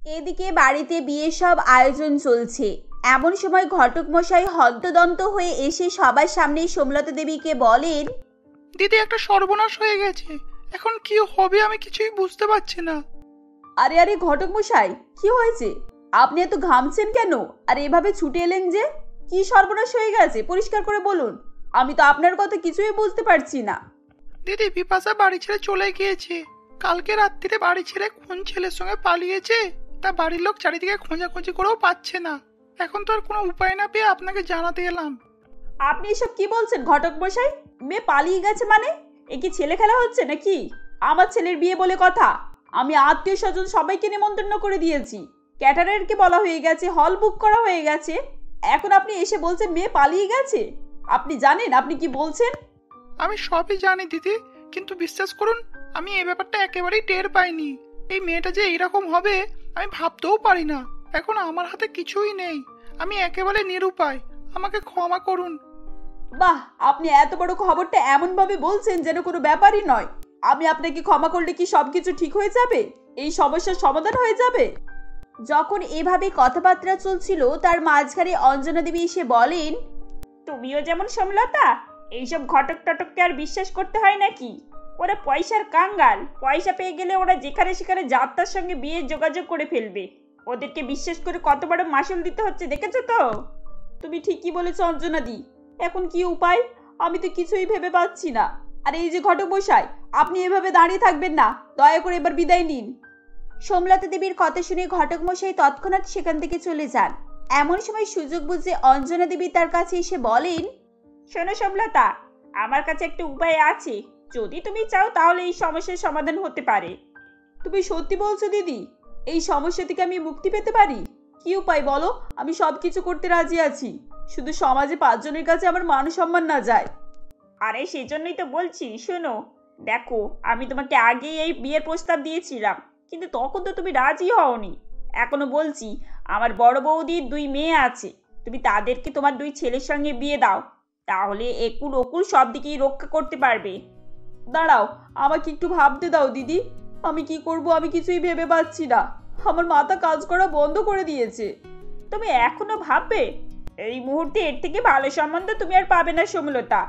এদিকে বাড়িতে বিয়ের সব আয়োজন চলছে। এমন সময় ঘটক মশাই হন্তদন্ত হয়ে এসে সবার সামনে সোমলতা দেবীকে বলেন, দিদি, একটা সর্বনাশ হয়ে গেছে। এখন কি হবে আমি কিছুই বুঝতে পারছি না। আরে আরে ঘটক মশাই, কি হয়েছে? আপনি এত ঘামছেন কেন? আর এভাবে ছুটে এলেন যে? কি সর্বনাশ হয়ে গেছে পরিষ্কার করে বলুন। আমি তো আপনার কথা কিছুই বুঝতে পারছি না। দিদি, বিপাশা বাড়ি ছেড়ে চলে গিয়েছে। কালকে রাত্রিরে বাড়ি ছেড়ে কোন ছেলের সঙ্গে পালিয়েছে তা বাড়ির লোক চারিদিকে খোঁজাখুঁজি করেও পাচ্ছে না। এখন তো আর কোনো উপায় না পেয়ে আপনাকে জানাতে এলাম। আপনি এসব কি বলছেন ঘটক মশাই? মেয়ে পালিয়ে গেছে মানে? এ কি ছেলে খেলা হচ্ছে নাকি? আমার ছেলের বিয়ে বলে কথা। আমি আত্মীয় স্বজন সবাইকে নিমন্ত্রণ করে দিয়েছি। ক্যাটারারকে বলা হয়ে গেছে, হল বুক করা হয়ে গেছে। এখন আপনি এসে বলছেন মেয়ে পালিয়ে গেছে? আপনি জানেন আপনি কি বলছেন? আমি সবই জানি দিদি, কিন্তু বিশ্বাস করুন, আমি এই ব্যাপারটা একেবারেই টের পাইনি। এই মেয়েটা যে এইরকম হবে আমি ভাবতেও পারি না। এখন আমার হাতে কিছুই নেই, আমি একেবারে নিরুপায়। আমাকে ক্ষমা করুন। বাহ, আপনি এত বড় খবরটা এমন ভাবে বলছেন যেন কোনো ব্যাপারই নয়। আমি আপনাকে ক্ষমা করলে কি সবকিছু ঠিক হয়ে যাবে? এই সমস্যার সমাধান হয়ে যাবে? যখন এভাবে কথাবার্তা চলছিল তার মাঝখানে অঞ্জনা দেবী এসে বলেন, তুমিও যেমন সমলতা, এইসব ঘটক টটককে আর বিশ্বাস করতে হয় নাকি? ওরা পয়সার কাঙ্গাল। পয়সা পেয়ে গেলে ওরা যেখানে সেখানে যাত্রার সঙ্গে বিয়ের যোগাযোগ করে ফেলবে। ওদেরকে বিশ্বাস করে কত বড় মাসুল দিতে হচ্ছে দেখেছো তো? তুমি ঠিকই বলেছো অঞ্জনা দি। এখন কি উপায়? আমি তো কিছুই ভেবে পাচ্ছি না। আর এই যে ঘটক মশাই, আপনি এভাবে দাঁড়িয়ে থাকবেন না। দয়া করে এবার বিদায় নিন। সোমলতা দেবীর কথা শুনে ঘটক মশাই তৎক্ষণাৎ সেখান থেকে চলে যান। এমন সময় সুযোগ বুঝে অঞ্জনা দেবী তার কাছে এসে বলেন, শোনো সোমলতা, আমার কাছে একটা উপায় আছে। যদি তুমি চাও তাহলে এই সমস্যার সমাধান হতে পারে। তুমি সত্যি বলছো দিদি? এই সমস্যা থেকে আমি মুক্তি পেতে পারি? কি উপায় বলো, আমি সবকিছু করতে রাজি আছি। শুধু সমাজে 5 জনের কাছে আমার মান সম্মান না যায়। আরে সেজন্যই তো বলছি, শোনো। দেখো, আমি তোমাকে আগেই এই বিয়ের প্রস্তাব দিয়েছিলাম, কিন্তু তখন তো তুমি রাজি হওনি। এখনো বলছি, আমার বড় বৌদির 2 মেয়ে আছে। তুমি তাদেরকে তোমার 2 ছেলের সঙ্গে বিয়ে দাও। তাহলে একুল ওকুল সব দিকেই রক্ষা করতে পারবে। দাঁড়াও, আমাকে একটু ভাবতে দাও দিদি। আমি কি করব আমি কিছুই ভেবে পাচ্ছি না। আমার মাথা কাজ করা বন্ধ করে দিয়েছে। তুমি এখনো ভাববে? এই মুহূর্তে এর থেকে ভালো সম্বন্ধ তুমি আর পাবে না সমলতা।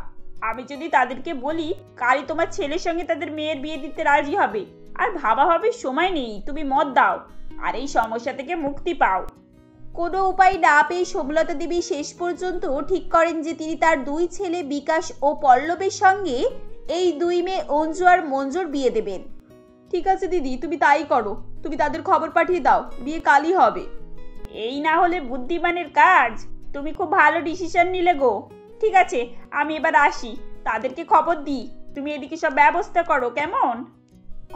আমি যদি তাদেরকে বলি কালই তোমার ছেলের সঙ্গে তাদের মেয়ের বিয়ে দিতে রাজি হবে, আর ভাবাভাবির সময় নেই, তুমি মত দাও আর এই সমস্যা থেকে মুক্তি পাও। কোনো উপায় না পেয়ে সোমলতা দেবী শেষ পর্যন্ত ঠিক করেন যে তিনি তার 2 ছেলে বিকাশ ও পল্লবের সঙ্গে এই 2 মেয়ে অঞ্জু আর মঞ্জুর বিয়ে দেবেন। ঠিক আছে দিদি, তুমি তাই করো। তুমি তাদের খবর পাঠিয়ে দাও, বিয়ে কালই হবে। এই না হলে বুদ্ধিমানের কাজ। তুমি খুব ভালো ডিসিশন নিলে গো। ঠিক আছে, আমি এবার আসি। তাদেরকে খবর দিই। তুমি এদিকে সব ব্যবস্থা করো, কেমন?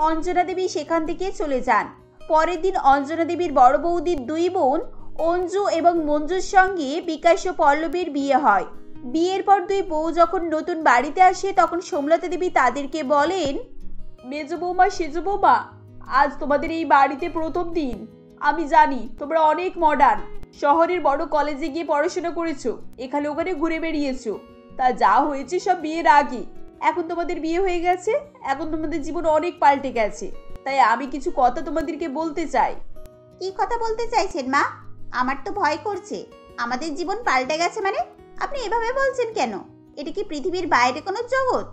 অঞ্জনা দেবী সেখান থেকে চলে যান। পরের দিন অঞ্জনা দেবীর বড় বৌদির 2 বোন অঞ্জু এবং মঞ্জুর সঙ্গে বিকাশ ও পল্লবীর বিয়ে হয়। বিয়ের পর 2 বউ যখন নতুন বাড়িতে আসে তখন সোমলতা দেবী তাদেরকে বলেন, মেজ বৌমা, সেজ বৌমা, আজ তোমাদের এই বাড়িতে প্রথম দিন। আমি জানি তোমরা অনেক মডার্ন, শহরের বড় কলেজে গিয়ে পড়াশোনা করেছো, এখানে ওখানে ঘুরে বেরিয়েছো। তা যা হয়েছে সব বিয়ের আগে। এখন তোমাদের বিয়ে হয়ে গেছে, এখন তোমাদের জীবন অনেক পাল্টে গেছে। তাই আমি কিছু কথা তোমাদেরকে বলতে চাই। কি কথা বলতে চাইছেন মা? আমার তো ভয় করছে। আমাদের জীবন পাল্টে গেছে মানে? আপনি এভাবে বলছেন কেন? এটা কি পৃথিবীর বাইরে কোনো জগৎ?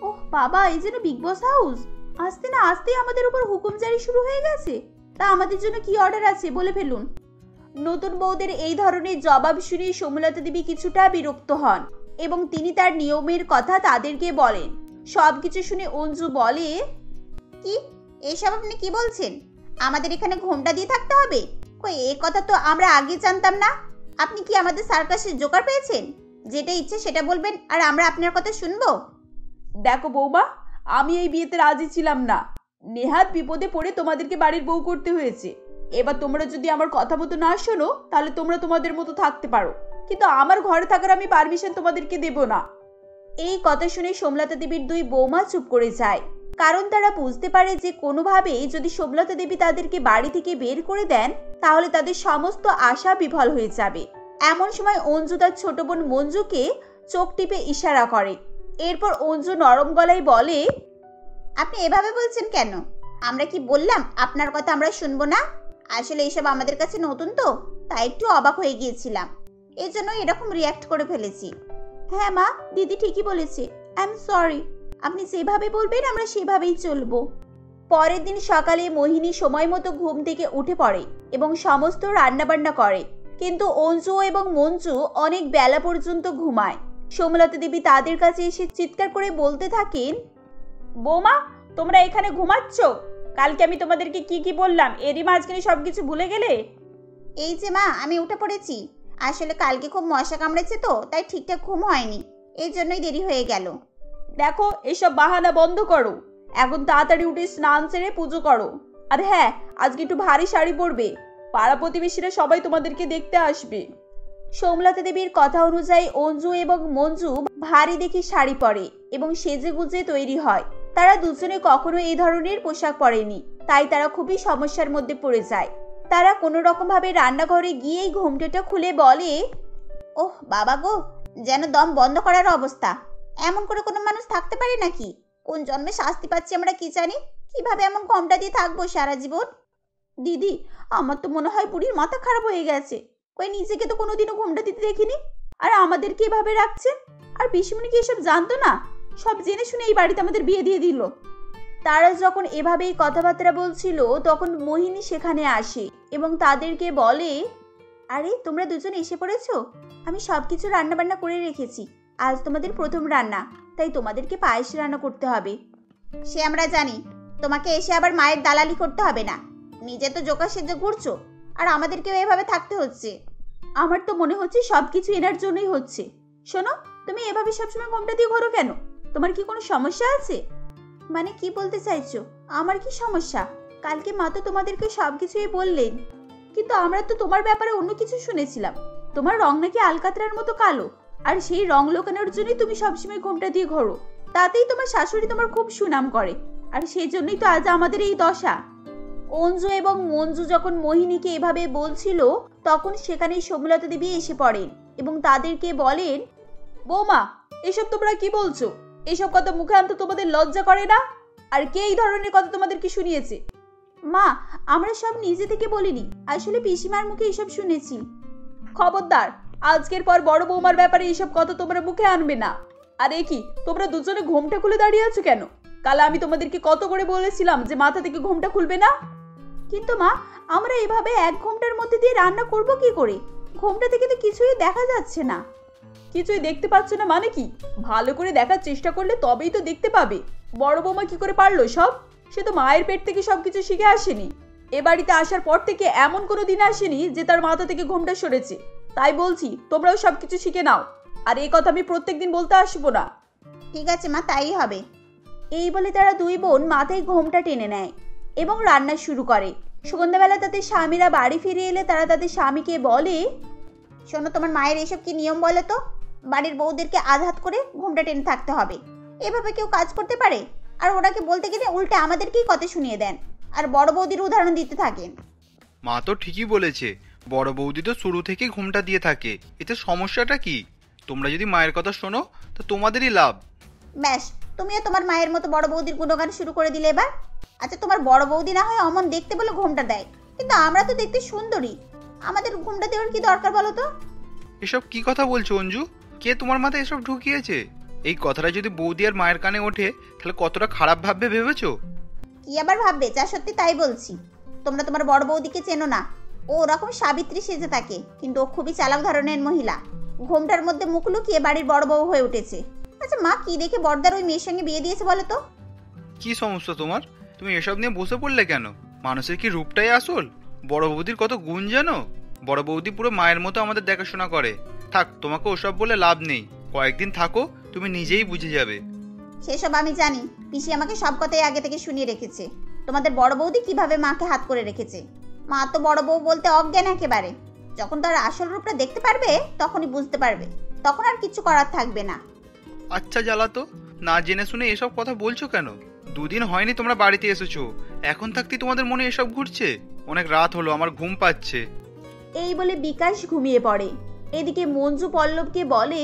ওহ বাবা, এই যেন বিগ বস হাউস। আস্তে না আস্তেই আমাদের উপর হুকুম জারি শুরু হয়ে গেছে। তা আমাদের জন্য কি অর্ডার আছে বলে ফেলুন। নতুন বউদের এই ধরনের জবাব শুনে সোমলতা দেবী কিছুটা বিরক্ত হন এবং তিনি তার নিয়মের কথা তাদেরকে বলেন। সবকিছু শুনে অঞ্জু বলে, কি এসব আপনি কি বলছেন? আমাদের এখানে ঘোমটা দিয়ে থাকতে হবে? কই, এই কথা তো আমরা আগে জানতাম না। আপনি কি আমাদের সার্কাসের জোকার পেয়েছেন? যেটা ইচ্ছে সেটা বলবেন আর আমরা আপনার কথা শুনবো? দেখো বৌমা, আমি এই বিয়েতে রাজি ছিলাম না। নেহাত বিপদে পড়ে তোমাদেরকে বাড়ির বউ করতে হয়েছে। এবার তোমরা যদি আমার কথা মতো না শোনো তাহলে তোমরা তোমাদের মতো থাকতে পারো, কিন্তু আমার ঘরে থাকার আমি পারমিশন তোমাদেরকে দেব না। এই কথা শুনে সোমলতা দেবীর 2 বৌমা চুপ করে যায়, কারণ তারা বুঝতে পারে যে কোনোভাবেই যদি সোমলতা দেবী তাদেরকে বাড়ি থেকে বের করে দেন তাহলে তাদের সমস্ত আশা বিফল হয়ে যাবে। এমন সময় অঞ্জু তার ছোট বোন মঞ্জুকে চোখ টিপে ইশারা করে। এরপর অঞ্জু নরম গলায় বলে, আপনি এভাবে বলছেন কেন? আমরা কি বললাম আপনার কথা আমরা শুনবো না? আসলে এসব আমাদের কাছে নতুন তো, তাই একটু অবাক হয়ে গিয়েছিলাম, এই জন্য এরকম রিয়াক্ট করে ফেলেছি। হ্যাঁ মা, দিদি ঠিকই বলেছে। I am sorry. আপনি যেভাবে বলবেন আমরা সেভাবেই চলবো। পরের দিন সকালে মোহিনী সময় মতো ঘুম থেকে উঠে পড়ে এবং সমস্ত রান্নাবান্না করে, কিন্তু অঞ্জু এবং মঞ্জু অনেক বেলা পর্যন্ত ঘুমায়। সোমলতা দেবী তাদের কাছে এসে চিৎকার করে বলতে থাকেন, বৌমা, তোমরা এখানে ঘুমাচ্ছ? কালকে আমি তোমাদেরকে কি কি বললাম, এরই মাঝখানে সবকিছু ভুলে গেলে? এই যে মা, আমি উঠে পড়েছি। আসলে কালকে খুব মশা কামড়েছে তো, তাই ঠিকঠাক ঘুম হয়নি, এই জন্যই দেরি হয়ে গেল। দেখো, এসব বাহানা বন্ধ করো। এখন তাড়াতাড়ি উঠে স্নান সেরে পুজো করো। আর হ্যাঁ, আজকে একটু ভারী শাড়ি পরবে, পাড়া প্রতিবেশীরা সবাই তোমাদেরকে দেখতে আসবে। সোমলতা দেবীর কথা অনুযায়ী অঞ্জু এবং মঞ্জু ভারী দেখে শাড়ি পরে এবং সেজে গুজে তৈরি হয়। তারা দুজনে কখনো এই ধরনের পোশাক পরেনি, তাই তারা খুবই সমস্যার মধ্যে পড়ে যায়। তারা কোনো রকম ভাবে রান্নাঘরে গিয়েই ঘোমটাটা খুলে বলে, ওহ বাবা গো, যেন দম বন্ধ করার অবস্থা। এমন করে কোনো মানুষ থাকতে পারে নাকি? কোন জন্মে শাস্তি পাচ্ছি আমরা কি জানি, কিভাবে এমন ঘোমটা দিয়ে থাকবো সারা জীবন? দিদি, আমার তো মনে হয় বুড়ির মাথা খারাপ হয়ে গেছে। কই নিজেকে তো কোনোদিনও ঘোমটা দিতে দেখিনি, আর আমাদেরকে এভাবে রাখছে। আর পিসিমণি কি এসব জানতো না? সব জেনে শুনে এই বাড়িতে আমাদের বিয়ে দিয়ে দিল। তারা যখন এভাবেই কথাবার্তা বলছিল তখন মোহিনী সেখানে আসে এবং তাদেরকে বলে, আরে তোমরা দুজন এসে পড়েছো। আমি সবকিছু রান্না বান্না করে রেখেছি। আজ তোমাদের প্রথম রান্না, তাই তোমাদেরকে পায়েস রান্না করতে হবে। সে আমরা জানি, তোমাকে এসে আবার মায়ের দালালি করতে হবে না। নিজে তো জোকা সেজে ঘুরছো, আর আমাদেরকেও এভাবে থাকতে হচ্ছে। আমার তো মনে হচ্ছে সবকিছু এনার জন্যই হচ্ছে। শোনো, তুমি এভাবে সবসময় ঘোমটা দিয়ে ঘোরো কেন? তোমার কি কোনো সমস্যা আছে? মানে কি বলতে চাইছো? আমার কি সমস্যা? কালকে মা তো তোমাদেরকে সবকিছুই বললেন। কিন্তু আমরা তো তোমার ব্যাপারে অন্য কিছু শুনেছিলাম। তোমার রং নাকি আলকাতরার মতো কালো, আর সেই রং লোকানোর জন্যই তুমি সবসময় ঘোমটা দিয়ে ঘোরো। তাতেই তোমার শাশুড়ি তোমার খুব সুনাম করে, আর সেই জন্যই তো আজ আমাদের এই দশা। অঞ্জু এবং মঞ্জু যখন মোহিনীকে এভাবে বলছিল তখন সেখানে সোমলতা দেবী এসে পড়েন এবং তাদেরকে বলেন, বৌমা, এসব তোমরা কি বলছো? এসব কথা মুখে আনতে তোমাদের লজ্জা করে না? আর কে এই ধরনের কথা তোমাদেরকে শুনিয়েছে? মা, আমরা সব নিজে থেকে বলিনি, আসলে পিসিমার মুখে এসব শুনেছি। খবরদার, আজকের পর বড় বৌমার ব্যাপারে এইসব কথা তোমরা মুখে আনবে না। আর এ কি, তোমরা দুজনে ঘোমটা খুলে দাঁড়িয়ে আছো কেন? কাল আমি তোমাদেরকে কত করে বলেছিলাম যে মাথা থেকে ঘোমটা খুলবে না। কিন্তু মা, আমরা এভাবে এক ঘোমটার মধ্যে দিয়ে রান্না করব কি করে? ঘোমটা থেকে তো কিছুই দেখা যাচ্ছে না। কিছুই দেখতে পাচ্ছ না মানে কি? ভালো করে দেখার চেষ্টা করলে তবেই তো দেখতে পাবে। বড় বৌমা কি করে পারলো সব? সে তো মায়ের পেট থেকে সবকিছু শিখে আসেনি। এ বাড়িতে আসার পর থেকে এমন কোনো দিন আসেনি যে তার মাথা থেকে ঘোমটা সরেছে। তাই বলছি, তোমরাও সবকিছু শিখে নাও। আর এই কথা আমি প্রত্যেকদিন বলতে আসবো না। ঠিক আছে মা, তাই হবে। এই বলে তারা দুই বোন মাথায় ঘোমটা টেনে নেয় এবং রান্না শুরু করে। সন্ধ্যাবেলা তাদের স্বামীরা বাড়ি ফিরে এলে তারা তাদের স্বামীকে বলে, শোনো, তোমার মায়ের এসব কি নিয়ম বলো তো? বাড়ির বউদেরকে আঘাত করে ঘোমটা টেনে থাকতে হবে, এভাবে কেউ কাজ করতে পারে? আর ওনাকে বলতে গেলে উল্টে আমাদেরকেই কথা শুনিয়ে দেন, আর বড় বৌদির উদাহরণ দিতে থাকেন। মা তো ঠিকই বলেছে, বড় বৌদি তো শুরু থেকেই ঘুমটা দিয়ে থাকে, এতে সমস্যাটা কি? তোমরা যদি মায়ের কথা শোনো তো তোমাদেরই লাভ। ব্যাস, তুমিও তোমার মায়ের মতো বড় বৌদির গুণগান শুরু করে দিলে এবার। আচ্ছা, তোমার বড় বৌদি না হয় অমন দেখতে বলে ঘোমটা দেয়, কিন্তু আমরা তো দেখতে সুন্দরী, আমাদের ঘোমটা দেওয়ার কি দরকার বলো তো? এসব কি কথা বলছো অঞ্জু? কে তোমার মাথায় এসব ঢুকিয়েছে? এই কথাটা যদি বৌদি আর মায়ের কানে ওঠে তাহলে কতটা খারাপ ভাববে ভেবেছো? কি আবার ভাববে, যা সত্যি তাই বলছি। তোমরা তোমার বড় বৌদিকে চেনো না, ও ওরকম সাবিত্রী সেজে থাকে, কিন্তু ও খুবই চালাক ধরনের মহিলা। ঘোমটার মধ্যে মুখ লুকিয়ে বাড়ির বড় বউ হয়ে উঠেছে। আচ্ছা মা, কি দেখে বড়দার ওই মেয়ের সঙ্গে বিয়ে দিয়েছে বলো তো? কি সমস্যা তোমার? তুমি এসব নিয়ে বসে পড়লে কেন? মানুষের কি রূপটাই আসল? বড় বৌদির কত গুণ জানো? বড় বৌদি পুরো মায়ের মতো আমাদের দেখাশোনা করে। থাক, তোমাকে ওসব বলে লাভ নেই, কয়েকদিন থাকো, তুমি নিজেই বুঝে যাবে। সেসব আমি জানি, পিসি আমাকে সব কথাই আগে থেকে শুনিয়ে রেখেছে। তোমাদের বড় বৌদি কিভাবে মাকে হাত করে রেখেছে। মা তো বড় বউ বলতে অজ্ঞান একেবারে। যখন তার আসল রূপটা দেখতে পারবে তখনই বুঝতে পারবে, তখন আর কিছু করার থাকবে না। আচ্ছা জ্বালাতো, না জেনে শুনে এসব কথা বলছো কেন? দুদিন হয়নি তোমরা বাড়িতে এসেছো, এখন থাকতেই তোমাদের মনে এসব ঘুরছে? অনেক রাত হলো, আমার ঘুম পাচ্ছে। এই বলে বিকাশ ঘুমিয়ে পড়ে। এদিকে মঞ্জু পল্লবকে বলে,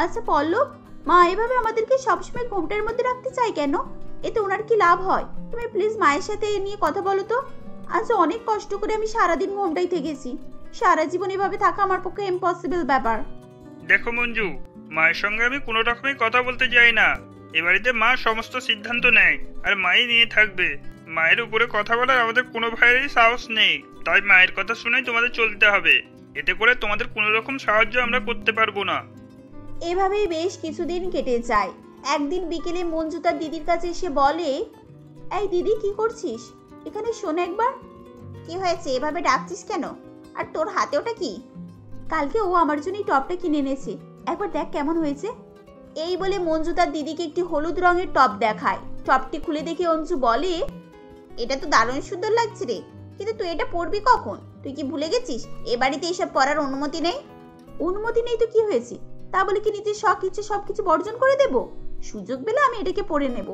আচ্ছা পল্লব, মা এভাবে আমাদেরকে সবসময় ঘোমটার মধ্যে রাখতে চাই কেন? এতে ওনার কি লাভ হয়? তুমি প্লিজ মায়ের সাথে এ নিয়ে কথা বলো তো। আজ অনেক কষ্ট করে আমি সারাদিন ঘুমটাই থেকেছি। সারা জীবন এভাবে থাকা আমার পক্ষে ইম্পসিবল ব্যাপার। দেখো মঞ্জু, মায়ের সঙ্গে আমি কোনো রকমই কথা বলতে চাই না। এ বাড়িতে মা সমস্ত সিদ্ধান্ত নেয় আর মাই নিয়ে থাকবে। মায়ের উপরে কথা বলার আমাদের কোনো ভাইয়েরই সাহস নেই, তাই মায়ের কথা শুনেই তোমাদের চলতে হবে। এতে করে তোমাদের কোনো রকম সাহায্য আমরা করতে পারবো না। এভাবেই বেশ কিছুদিন কেটে যায়। একদিন বিকেলে মঞ্জু তার দিদির কাছে এসে বলে, এই দিদি, কি করছিস? এখানে শোন একবার। কি হয়েছে, এভাবে ডাকছিস কেন? আর তোর হাতে ওটা কি? কালকে ও আমার জন্য এই টপটা কিনে এনেছে, একবার দেখ কেমন হয়েছে। এই বলে মঞ্জু তার দিদিকে একটি হলুদ রঙের টপ দেখায়। টপটি খুলে দেখে অঞ্জু বলে, এটা তো দারুণ সুন্দর লাগছে রে, কিন্তু তুই এটা পরবি কখন? তুই কি ভুলে গেছিস এ বাড়িতে এসব পরার অনুমতি নেই? অনুমতি নেই তো কি হয়েছে? তা বলে কি নিজের শখ ইচ্ছে সবকিছু বর্জন করে দেব? সুযোগ পেলে আমি এটাকে পরে নেব।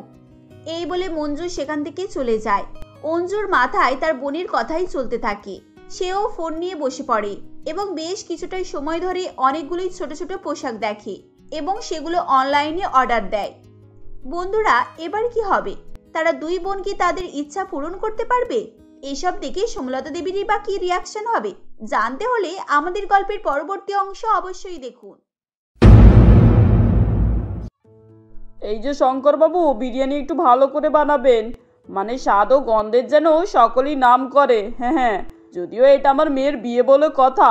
এই বলে মঞ্জু সেখান থেকে চলে যায়। অঞ্জুর মাথায় তার বোনের কথাই চলতে থাকে। সেও ফোন নিয়ে বসে পড়ে এবং বেশ কিছুটা সময় ধরে অনেকগুলোই ছোট ছোট পোশাক দেখে এবং সেগুলো অনলাইনে অর্ডার দেয়। বন্ধুরা, এবার কি হবে? তারা দুই বোন কি তাদের ইচ্ছা পূরণ করতে পারবে? এসব দেখে সোমলতা দেবীরই বা কি রিয়াকশন হবে জানতে হলে আমাদের গল্পের পরবর্তী অংশ অবশ্যই দেখুন। এই যে শঙ্করবাবু, বিরিয়ানি একটু ভালো করে বানাবেন, মানে স্বাদ ও গন্ধের যেন সকলেই নাম করে। হ্যাঁ হ্যাঁ, যদিও এটা আমার মেয়ের বিয়ে বলে কথা।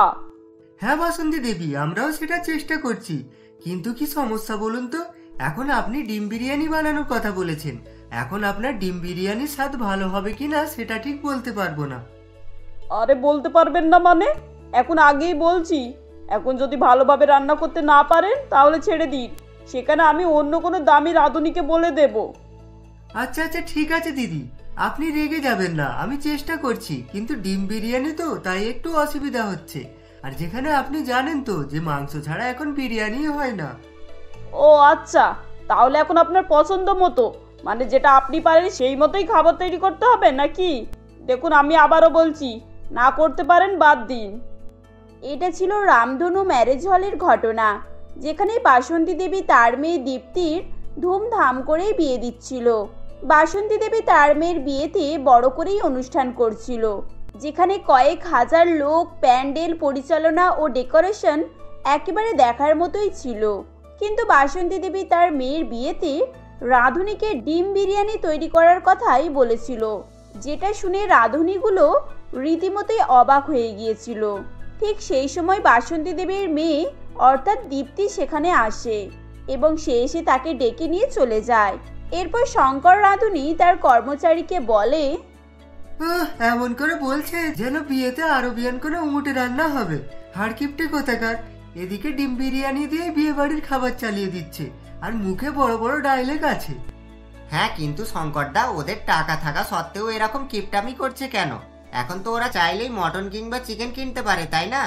হ্যাঁ বাসন্তী দেবী, আমরাও সেটা চেষ্টা করছি, কিন্তু কি সমস্যা বলুন তো? এখন আপনি ডিম বিরিয়ানি বানানোর কথা বলেছেন, এখন আপনার ডিম বিরিয়ানির স্বাদ ভালো হবে কিনা সেটা ঠিক বলতে পারবো না। আরে বলতে পারবেন না মানে? এখন আগেই বলছি, এখন যদি ভালোভাবে রান্না করতে না পারেন তাহলে ছেড়ে দিন, সেখানে আমি অন্য কোনো দামি রাঁধুনিকে বলে দেব। আচ্ছা আচ্ছা, ঠিক আছে দিদি, আপনি রেগে যাবেন না, আমি চেষ্টা করছি, কিন্তু ডিম বিরিয়ানি তো তাই একটু অসুবিধা হচ্ছে। আর যেখানে আপনি জানেন তো যে মাংস ছাড়া এখন বিরিয়ানি হয় না। ও আচ্ছা, তাহলে এখন আপনার পছন্দ মতো, মানে যেটা আপনি পারেন সেই মতোই খাবার তৈরি করতে হবে নাকি? দেখুন, আমি আবারও বলছি, না করতে পারেন বাদ দিন। এটা ছিল রামধনু ম্যারেজ হলের ঘটনা, যেখানে বাসন্তী দেবী তার মেয়ে দীপ্তির ধুমধাম করেই বিয়ে দিচ্ছিল। বাসন্তী দেবী তার মেয়ের বিয়েতে বড় করেই অনুষ্ঠান করছিল, যেখানে কয়েক হাজার লোক, প্যান্ডেল পরিচালনা ও ডেকোরেশন একেবারে দেখার মতোই ছিল। কিন্তু বাসন্তী দেবী তার মেয়ের বিয়েতে রাঁধুনিকে ডিম বিরিয়ানি তৈরি করার কথাই বলেছিল, যেটা শুনে রাঁধুনিগুলো রীতিমতোই অবাক হয়ে গিয়েছিল। ঠিক সেই সময় বাসন্তী দেবীর মেয়ে অর্থাৎ দীপ্তি সেখানে আসে এবং সে এসে তাকে ডেকে নিয়ে চলে যায়। এরপর শঙ্কর রাঁধুনি তার কর্মচারীকে বলে, এমন করে বলছে যেন বিয়েতে আরবিয়ান কোনো উমুটে রান্না হবে। হাড়কিপটে কোথাকার, এদিকে ডিম বিরিয়ানি দিয়ে বিয়ে বাড়ির খাবার চালিয়ে দিচ্ছে, আর মুখে বড় বড় ডায়লগ আছে। হ্যাঁ, কিন্তু শঙ্করদা, ওদের টাকা থাকা সত্ত্বেও এরকম কিপটামি করছে কেন? এখন তো ওরা চাইলেই মটন কিংবা চিকেন কিনতে পারে, তাই না?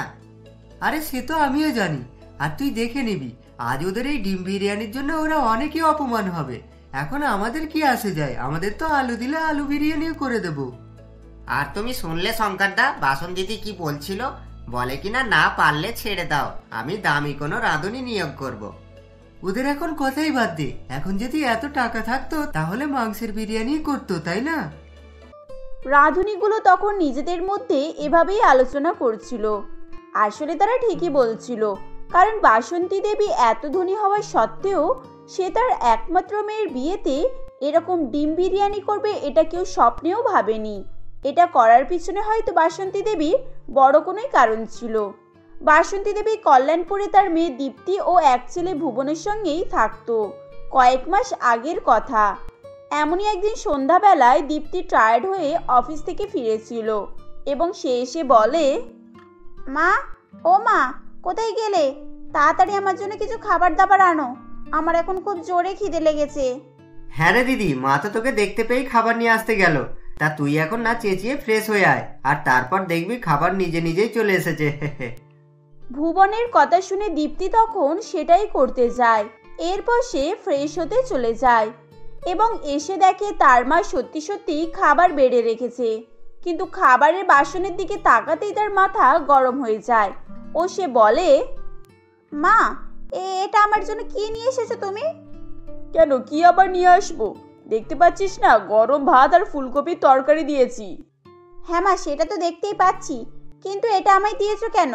আরে সে তো আমিও জানি, আর তুই দেখে নিবি আজ ওদের এই ডিম বিরিয়ানির জন্য ওরা অনেকই অপমান হবে। এখন আমাদের কি আসে যায়, আমাদের তো আলু দিলে আলু বিরিয়ানিও করে দেব। আর তুমি শুনলে শঙ্করদা, বাসন্তীদি কি বলছিল? বলে কিনা না পারলে ছেড়ে দাও, আমি দামি কোনো রাঁধুনি নিয়োগ করব। ওদের এখন কথাই বাদ দে, এখন যদি এত টাকা থাকতো তাহলে মাংসের বিরিয়ানি করতো, তাই না? রাঁধুনিগুলো তখন নিজেদের মধ্যে এভাবেই আলোচনা করছিল। আসলে তারা ঠিকই বলছিল, কারণ বাসন্তী দেবী এত ধনী হওয়া সত্ত্বেও সে তার একমাত্র মেয়ের বিয়েতে এরকম ডিম বিরিয়ানি করবে এটা কেউ স্বপ্নেও ভাবেনি। এটা করার পিছনে হয়তো বাসন্তী দেবীর বড় কোনোই কারণ ছিল। বাসন্তী দেবী কল্যাণপুরে তার মেয়ে দীপ্তি ও এক ছেলে ভুবনের সঙ্গেই থাকতো। কয়েক মাস আগের কথা, এমনই একদিন সন্ধ্যাবেলায় দীপ্তি টায়ার্ড হয়ে অফিস থেকে ফিরেছিল এবং সে এসে বলে, মা, ও মা, কোথায় গেলে? তাড়াতাড়ি আমার জন্য কিছু খাবার দাবার আনো, আমার এখন খুব জোরে খিদে লেগেছে। হ্যাঁ রে দিদি, মা তো তোকে দেখতে পেয়েই খাবার নিয়ে আসতে গেল। তা তুই এখন না চেঁচিয়ে ফ্রেশ হয়ে আয়, আর তারপর দেখবি খাবার নিজে নিজেই চলে এসেছে। ভুবনের কথা শুনে দীপ্তি তখন সেটাই করতে যায়। এরপর সে ফ্রেশ হতে চলে যায় এবং এসে দেখে তার মা সত্যি সত্যি খাবার বেড়ে রেখেছে, কিন্তু খাবারের বাসনের দিকে তাকাতেই তার মাথা গরম হয়ে যায় ও সে বলে, মা, এটা আমার জন্য কি নিয়ে এসেছো তুমি? কেন, কি আবার নিয়ে আসবো? দেখতে পাচ্ছিস না, গরম ভাত আর ফুলকপির তরকারি দিয়েছি। হ্যাঁ মা, সেটা তো দেখতেই পাচ্ছি, কিন্তু এটা আমায় দিয়েছো কেন?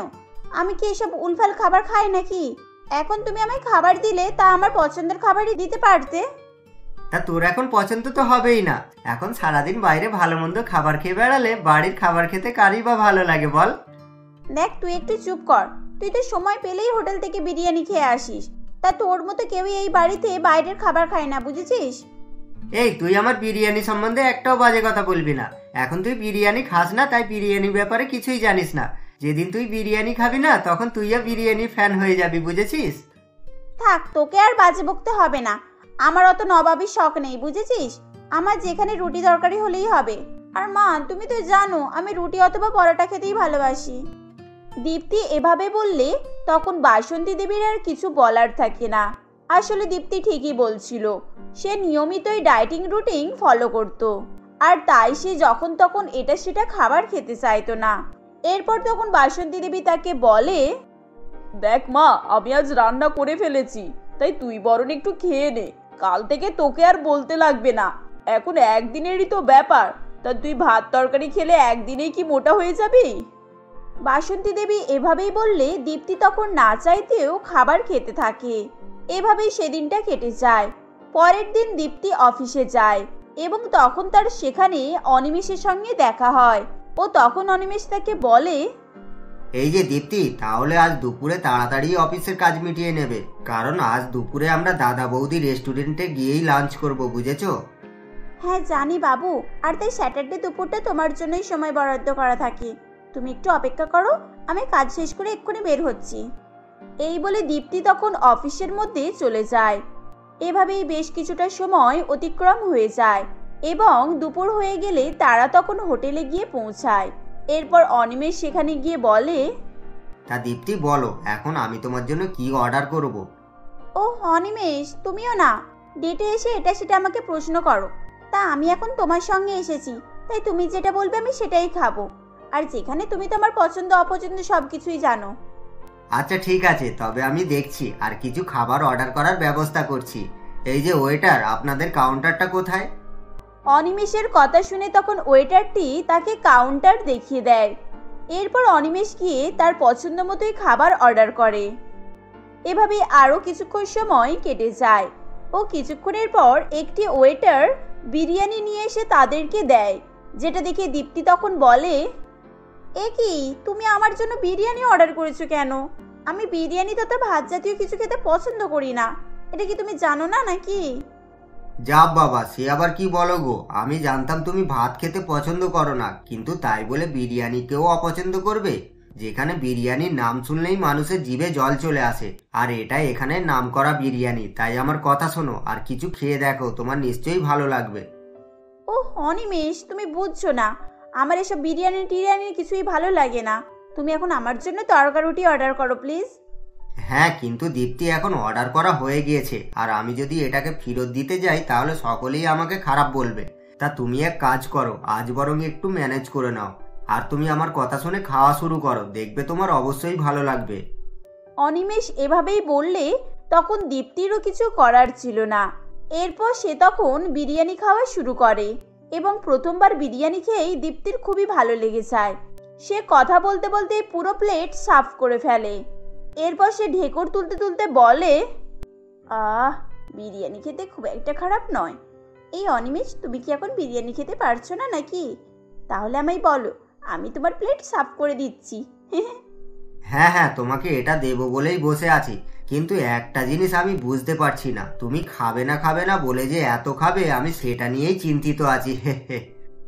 আমি কি এসব উলফাল খাবার খাই নাকি? এখন তুমি আমায় খাবার দিলে তা আমার পছন্দের খাবারই দিতে পারতে। তা তোর এখন পছন্দ তো হবেই না। এখন সারাদিন বাইরে ভালো মন্দ খাবার খেয়ে বেড়ালে বাড়ির খাবার খেতে কারই বা ভালো লাগে বল? দেখ, তুই একটু চুপ কর। তুই তো সময় পেলেই হোটেল থেকে বিরিয়ানি খেয়ে আসিস। তা তোর মতো কেউই এই বাড়িতে বাইরের খাবার খায় না, বুঝেছিস? এই তুই আমার বিরিয়ানি সম্বন্ধে একটাও বাজে কথা বলবি না। এখন তুই বিরিয়ানি খাস না, তাই বিরিয়ানির ব্যাপারে কিছুই জানিস না। যেদিন তুই বিরিয়ানি খাবি না তখন তুইও বিরিয়ানি ফ্যান হয়ে যাবি, বুঝেছিস? থাক, তোকে আর বাজে বকতে হবে না। আমার অত নবাবির শখ নেই, বুঝেছিস? আমার যেখানে রুটি তরকারি হলেই হবে। আর মা, তুমি তো জানো আমি রুটি অথবা পরোটা খেতেই ভালোবাসি। দীপ্তি এভাবে বললে তখন বাসন্তী দেবীর আর কিছু বলার থাকে না। আসলে দীপ্তি ঠিকই বলছিল। সে নিয়মিতই ডায়েটিং রুটিন ফলো করত, আর তাই সে যখন তখন এটা সেটা খাবার খেতে চাইতো না। এরপর তখন বাসন্তী দেবী তাকে বলে, দেখ মা, আমি আজ রান্না করে ফেলেছি, তাই তুই বরং একটু খেয়ে নে। কাল থেকে তোকে আর বলতে লাগবে না। এখন একদিনেরই তো ব্যাপার, তা তুই ভাত তরকারি খেলে একদিনেই কি মোটা হয়ে যাবি? বাসন্তী দেবী এভাবেই বললে দীপ্তি তখন না চাইতেও খাবার খেতে থাকে। এভাবেই সেদিনটা কেটে যায়। পরের দিন দীপ্তি অফিসে যায় এবং তখন তার সেখানে অনিমেষের সঙ্গে দেখা হয়। ও তখন অনিমেষ তাকে বলে, এই যে দীপ্তি, তাহলে আজ দুপুরে তাড়াতাড়ি অফিসের কাজ মিটিয়ে নেবে, কারণ আজ দুপুরে আমরা দাদা বৌদি রেস্টুরেন্টে গিয়েই লাঞ্চ করব, বুঝেছো? হ্যাঁ জানি বাবু, আর তাই স্যাটারডে দুপুরটা তোমার জন্যই সময় বরাদ্দ করা থাকে। তুমি একটু অপেক্ষা করো, আমি কাজ শেষ করে এক্ষুনি বের হচ্ছি। এই বলে দীপ্তি তখন অফিসের মধ্যে চলে যায়। এভাবেই বেশ কিছুটা সময় অতিক্রম হয়ে যায় এবং দুপুর হয়ে গেলে তারা তখন হোটেলে গিয়ে পৌঁছায়। এরপর অনিমেষ সেখানে গিয়ে বলে, তা দীপ্তি বলো, এখন আমি তোমার জন্য কি অর্ডার করব? ও অনিমেষ, তুমিও না ডেটে এসে এটা সেটা আমাকে প্রশ্ন করো। তা আমি এখন তোমার সঙ্গে এসেছি, তাই তুমি যেটা বলবে আমি সেটাই খাবো। আর যেখানে তুমি তোমার পছন্দ অপছন্দ সবকিছুই জানো। আচ্ছা ঠিক আছে, তবে আমি দেখছি আর কিছু খাবার অর্ডার করার ব্যবস্থা করছি। এই যে ওয়েটার, আপনাদের কাউন্টারটা কোথায়? অনিমেষের কথা শুনে তখন ওয়েটারটি তাকে কাউন্টার দেখিয়ে দেয়। এরপর অনিমেষ গিয়ে তার পছন্দ মতোই খাবার অর্ডার করে। এভাবে আরও কিছুক্ষণ সময় কেটে যায় ও কিছুক্ষণের পর একটি ওয়েটার বিরিয়ানি নিয়ে এসে তাদেরকে দেয়, যেটা দেখে দীপ্তি তখন বলে, এ কি, তুমি আমার জন্য বিরিয়ানি অর্ডার করেছো কেন? আমি বিরিয়ানি তথা ভাত জাতীয় কিছু খেতে পছন্দ করি না। এটা কি তুমি জানো না নাকি? যা বাবা, সে আবার কি বলো গো? আমি জানতাম তুমি ভাত খেতে পছন্দ করো না, কিন্তু তাই বলে বিরিয়ানিকেও অপছন্দ করবে? যেখানে বিরিয়ানির নাম শুনলেই মানুষের জিভে জল চলে আসে, আর এটা এখানে নাম করা বিরিয়ানি। তাই আমার কথা শোনো আর কিছু খেয়ে দেখো, তোমার নিশ্চয়ই ভালো লাগবে। ও অনিমেষ, তুমি বুঝছো না, আমার এসব বিরিয়ানি কিছুই ভালো লাগে না। তুমি এখন আমার জন্য তড়কা রুটি অর্ডার করো প্লিজ। হ্যাঁ, কিন্তু দীপ্তি এখন অর্ডার করা হয়ে গিয়েছে, আর আমি যদি এটাকে ফেরত দিতে যাই তাহলে সকলেই আমাকে খারাপ বলবে। তা তুমি এক কাজ করো, আজ বরং একটু ম্যানেজ করে নাও, আর তুমি আমার কথা শুনে খাওয়া শুরু করো, দেখবে তোমার অবশ্যই ভালো লাগবে। অনিমেষ এভাবেই বললে তখন দীপ্তিরও কিছু করার ছিল না। এরপর সে তখন বিরিয়ানি খাওয়া শুরু করে এবং প্রথমবার বিরিয়ানি খেয়েই দীপ্তির খুবই ভালো লেগে যায়। সে কথা বলতে বলতে পুরো প্লেট সাফ করে ফেলে। এরপর সে ঢেকুর তুলতে তুলতে বলে, বিরিয়ানি খেতে খুব একটা খারাপ নয়। এই অনিমেষ, তুমি কি এখন বিরিয়ানি খেতে পারছো না নাকি? তাহলে আমায় বলো, আমি তোমার প্লেট সাফ করে দিচ্ছি। হ্যাঁ হ্যাঁ, তোমাকে এটা দেবো বলেই বসে আছি, কিন্তু একটা জিনিস আমি বুঝতে পারছি না, তুমি খাবে না বলে যে এত খাবে, আমি সেটা নিয়েই চিন্তিত আছি।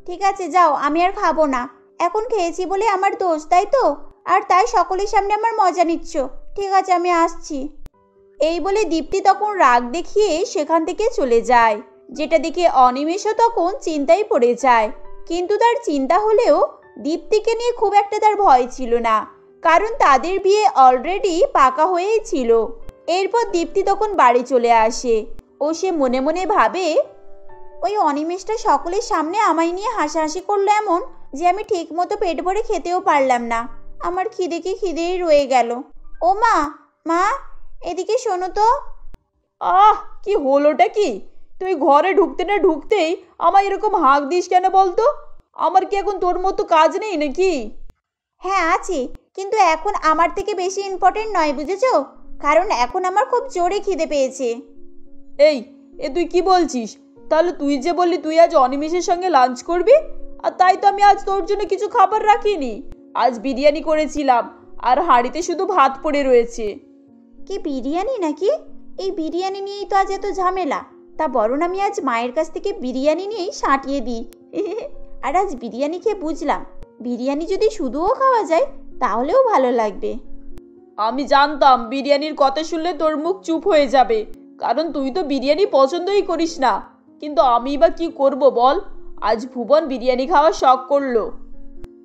ঠিক আছে যাও, আমি আর খাবো না। এখন খেয়েছি বলে আমার দোষ, তাই তো? আর তাই সকলের সামনে আমার মজা নিচ্ছ। ঠিক আছে, আমি আসছি। এই বলে দীপ্তি তখন রাগ দেখিয়ে সেখান থেকে চলে যায়, যেটা দেখে অনিমেষও তখন চিন্তায় পড়ে যায়। কিন্তু তার চিন্তা হলেও দীপ্তিকে নিয়ে খুব একটা তার ভয় ছিল না, কারণ তাদের বিয়ে অলরেডি পাকা হয়েই ছিল। এরপর দীপ্তি তখন বাড়ি চলে আসে ও সে মনে মনে ভাবে, ওই অনিমেষটা সকলের সামনে আমায় নিয়ে হাসাহাসি করলো এমন যে আমি ঠিক মতো পেট ভরে খেতেও পারলাম না। আমার খিদেকে খিদেই রয়ে গেল। ও মা, মা এদিকে শোনো তো। কি হলোটা কি? তুই ঘরে ঢুকতে না ঢুকতেই আমায় এরকম হাঁক দিস কেন বলতো? আমার কি এখন তোর মতো কাজ নেই নাকি? হ্যাঁ আছে, কিন্তু এখন আমার থেকে বেশি ইম্পর্টেন্ট নয়, বুঝেছো? কারণ এখন আমার খুব জোরে খিদে পেয়েছে। এই তুই কি বলছিস? তাহলে তুই যে বললি তুই আজ অনিমেষের সঙ্গে লাঞ্চ করবি, আর তাই তো আমি আজ তোর জন্য কিছু খাবার রাখিনি। আজ বিরিয়ানি করেছিলাম, আর হাঁড়িতে শুধু ভাত পড়ে রয়েছে। কি বিরিয়ানি নাকি? এই বিরিয়ানি নিয়েই তো আজ এত ঝামেলা। তা বরং আমি আজ মায়ের কাছ থেকে বিরিয়ানি নিয়েই সাঁটিয়ে দিই। আর আজ বিরিয়ানি খেয়ে বুঝলাম, বিরিয়ানি যদি শুধুও খাওয়া যায় তাহলেও ভালো লাগবে। আমি জানতাম বিরিয়ানির কথা শুনলে তোর মুখ চুপ হয়ে যাবে, কারণ তুই তো বিরিয়ানি পছন্দই করিস না। কিন্তু আমি বা কি করব বল, আজ ভুবন বিরিয়ানি খাওয়ার শখ করলো।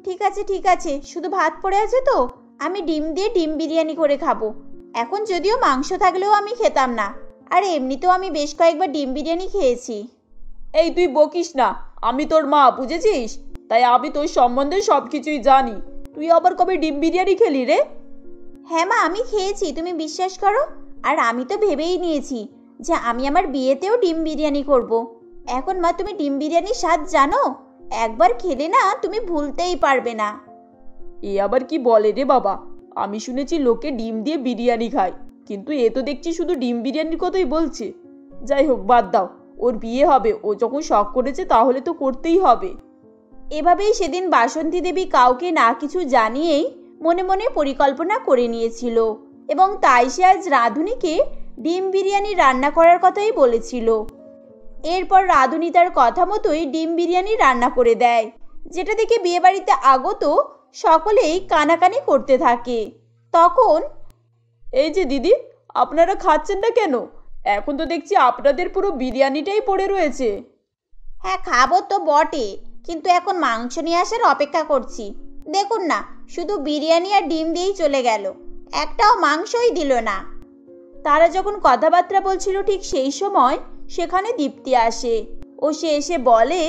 ঠিক আছে ঠিক আছে, শুধু ভাত পড়ে আছে তো, আমি ডিম দিয়ে ডিম বিরিয়ানি করে খাবো। এখন যদিও মাংস থাকলেও আমি খেতাম না, আর এমনিতেও আমি বেশ কয়েকবার ডিম বিরিয়ানি খেয়েছি। এই তুই বকিস না, আমি তোর মা, বুঝেছিস? তাই আমি তোর সম্বন্ধে সব কিছুই জানি। তুই আবার কবে ডিম বিরিয়ানি খেলি রে? হ্যাঁ মা, আমি খেয়েছি, তুমি বিশ্বাস করো। আর আমি তো ভেবেই নিয়েছি যে আমি আমার বিয়েতেও ডিম বিরিয়ানি করব। এখন মা, তুমি ডিম বিরিয়ানির স্বাদ জানো? একবার খেলে না তুমি ভুলতেই পারবে না। এ আবার কি বলে রে বাবা? আমি শুনেছি লোকে ডিম দিয়ে বিরিয়ানি খায়, কিন্তু এ তো দেখছি শুধু ডিম বিরিয়ানির কথাই বলছে। যাই হোক, বাদ দাও, ওর বিয়ে হবে, ও যখন শখ করেছে তাহলে তো করতেই হবে। এভাবেই সেদিন বাসন্তী দেবী কাউকে না কিছু জানিয়েই মনে মনে পরিকল্পনা করে নিয়েছিল, এবং তাই সে আজ রাঁধুনিকে ডিম বিরিয়ানি রান্না করার কথাই বলেছিল। এরপর রাঁধুনি তার কথা মতোই ডিম বিরিয়ানি রান্না করে দেয়, যেটা দেখে বিয়েবাড়িতে আগত সকলেই কানাকানি করতে থাকে। তখন, এই যে দিদি, আপনারা খাচ্ছেন না কেন? এখন তো দেখছি আপনাদের পুরো বিরিয়ানিটাই পড়ে রয়েছে। হ্যাঁ খাবো তো বটে, কিন্তু এখন মাংস নিয়ে আসার অপেক্ষা করছি। দেখুন না, শুধু বিরিয়ানি আর ডিম দিয়েই চলে গেল, একটাও মাংসই দিল না। তারা যখন কথাবার্তা বলছিল ঠিক সেই সময় সেখানে দীপ্তি আসে, ও সে এসে বলে,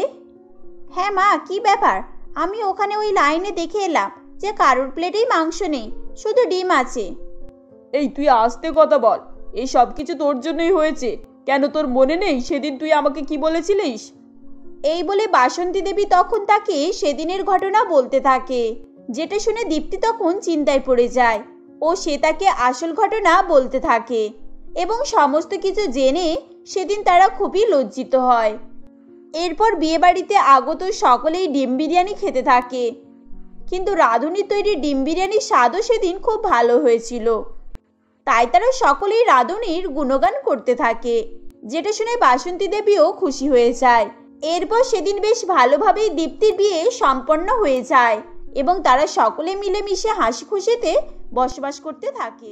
হ্যাঁ মা, কি ব্যাপার? আমি ওখানে ওই লাইনে দেখে এলাম যে কারোর প্লেটেই মাংস নেই, শুধু ডিম আছে। এই তুই আস্তে কথা বল, এই সব কিছু তোর জন্যই হয়েছে। কেন তোর মনে নেই সেদিন তুই আমাকে কি বলেছিলিস? এই বলে বাসন্তী দেবী তখন তাকে সেদিনের ঘটনা বলতে থাকে, যেটা শুনে দীপ্তি তখন চিন্তায় পড়ে যায়। ও সে তাকে আসল ঘটনা বলতে থাকে, এবং সমস্ত কিছু জেনে সেদিন তারা খুবই লজ্জিত হয়। এরপর বিয়েবাড়িতে আগত সকলেই ডিম বিরিয়ানি খেতে থাকে, কিন্তু রাঁধুনির তৈরি ডিম বিরিয়ানির স্বাদও সেদিন খুব ভালো হয়েছিল। তাই তারা সকলেই রাঁধুনির গুণগান করতে থাকে, যেটা শুনে বাসন্তী দেবীও খুশি হয়ে যায়। এরপর সেদিন বেশ ভালোভাবেই দীপ্তির বিয়ে সম্পন্ন হয়ে যায়, এবং তারা সকলে মিলেমিশে হাসি খুশিতে বসবাস করতে থাকে।